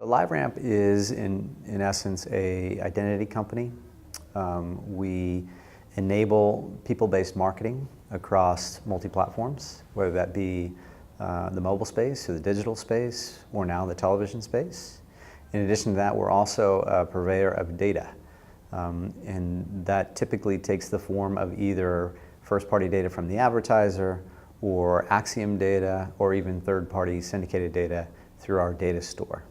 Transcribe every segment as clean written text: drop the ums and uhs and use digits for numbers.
LiveRamp is, in essence, an identity company. We enable people-based marketing across multi-platforms, whether that be the mobile space or the digital space, or now the television space. In addition to that, we're also a purveyor of data. And that typically takes the form of either first-party data from the advertiser, or Acxiom data, or even third-party syndicated data through our data store.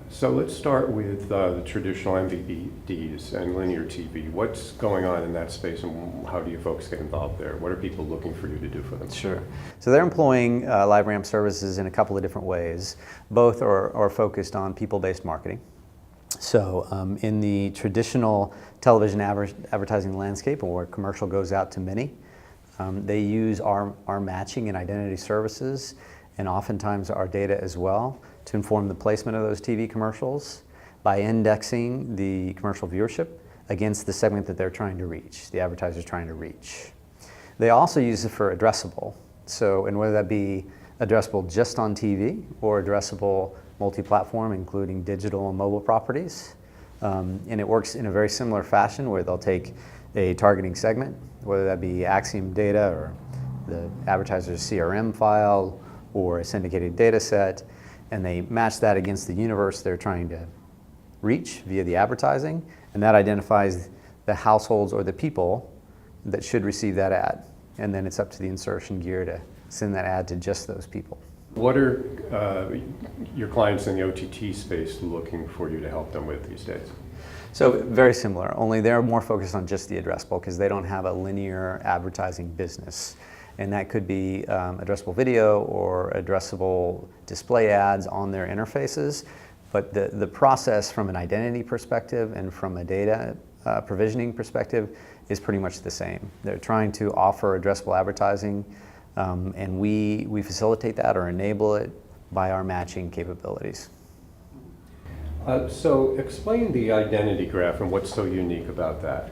So let's start with the traditional MVPDs and linear TV. What's going on in that space, and how do you folks get involved there? What are people looking for you to do for them? Sure. So they're employing LiveRamp services in a couple of different ways. Both are focused on people-based marketing. So in the traditional television advertising landscape, where commercial goes out to many, they use our matching and identity services, and oftentimes our data as well, to inform the placement of those TV commercials by indexing the commercial viewership against the segment that they're trying to reach, the advertiser's trying to reach. They also use it for addressable. So, and whether that be addressable just on TV or addressable multi-platform, including digital and mobile properties. And it works in a very similar fashion, where they'll take a targeting segment, whether that be Acxiom data or the advertiser's CRM file or a syndicated data set, and they match that against the universe they're trying to reach via the advertising, and that identifies the households or the people that should receive that ad. And then it's up to the insertion gear to send that ad to just those people. What are your clients in the OTT space looking for you to help them with these days? So very similar, only they're more focused on just the addressable, because they don't have a linear advertising business. And that could be addressable video or addressable display ads on their interfaces. But the process from an identity perspective and from a data provisioning perspective is pretty much the same. They're trying to offer addressable advertising, and we facilitate that or enable it by our matching capabilities. So explain the identity graph and what's so unique about that.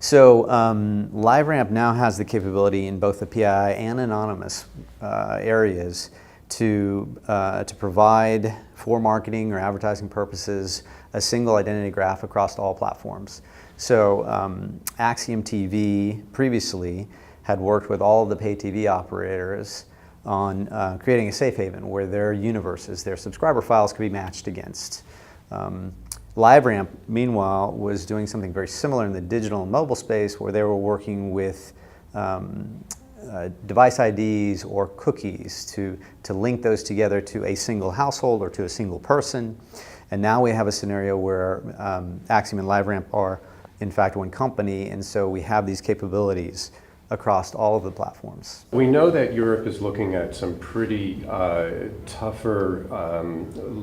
So LiveRamp now has the capability in both the PII and anonymous areas to provide, for marketing or advertising purposes, a single identity graph across all platforms. So Acxiom TV previously had worked with all of the pay TV operators on creating a safe haven where their universes, their subscriber files, could be matched against. LiveRamp, meanwhile, was doing something very similar in the digital and mobile space, where they were working with device IDs or cookies to link those together to a single household or to a single person. And now we have a scenario where Acxiom and LiveRamp are, in fact, one company, and so we have these capabilities across all of the platforms. We know that Europe is looking at some pretty tougher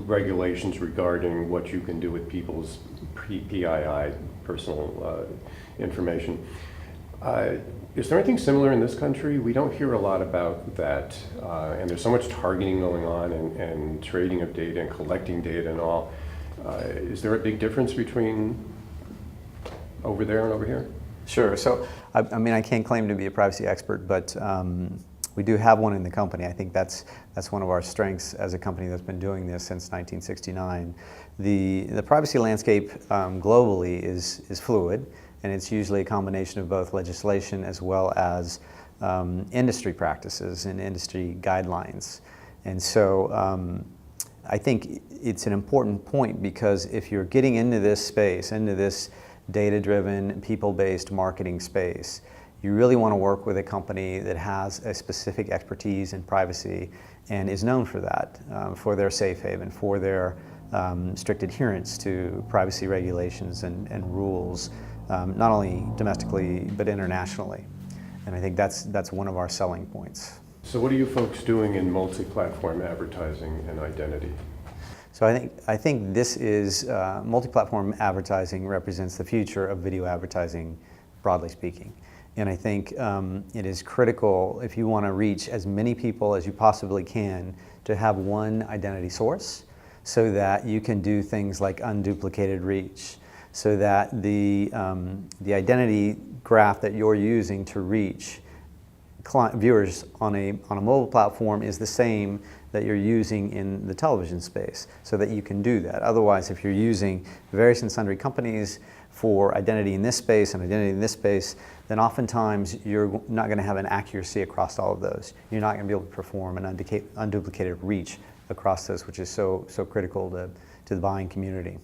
regulations regarding what you can do with people's PII, personal information. Is there anything similar in this country? We don't hear a lot about that, and there's so much targeting going on and trading of data and collecting data and all. Is there a big difference between over there and over here? Sure. So, I mean, I can't claim to be a privacy expert, but we do have one in the company. I think that's one of our strengths as a company that's been doing this since 1969. The privacy landscape globally is fluid, and it's usually a combination of both legislation as well as industry practices and industry guidelines. And so I think it's an important point, because if you're getting into this space, into this data-driven, people-based marketing space, you really want to work with a company that has a specific expertise in privacy and is known for that, for their safe haven, for their strict adherence to privacy regulations and rules, not only domestically but internationally. And I think that's one of our selling points. So what are you folks doing in multi-platform advertising and identity? So I think this is, multi-platform advertising represents the future of video advertising, broadly speaking. And I think it is critical, if you want to reach as many people as you possibly can, to have one identity source, so that you can do things like unduplicated reach, so that the identity graph that you're using to reach viewers on a mobile platform is the same that you're using in the television space so that you can do that. Otherwise, if you're using various and sundry companies for identity in this space and identity in this space, then oftentimes you're not going to have an accuracy across all of those. You're not going to be able to perform an unduplicated reach across those, which is so critical to the buying community.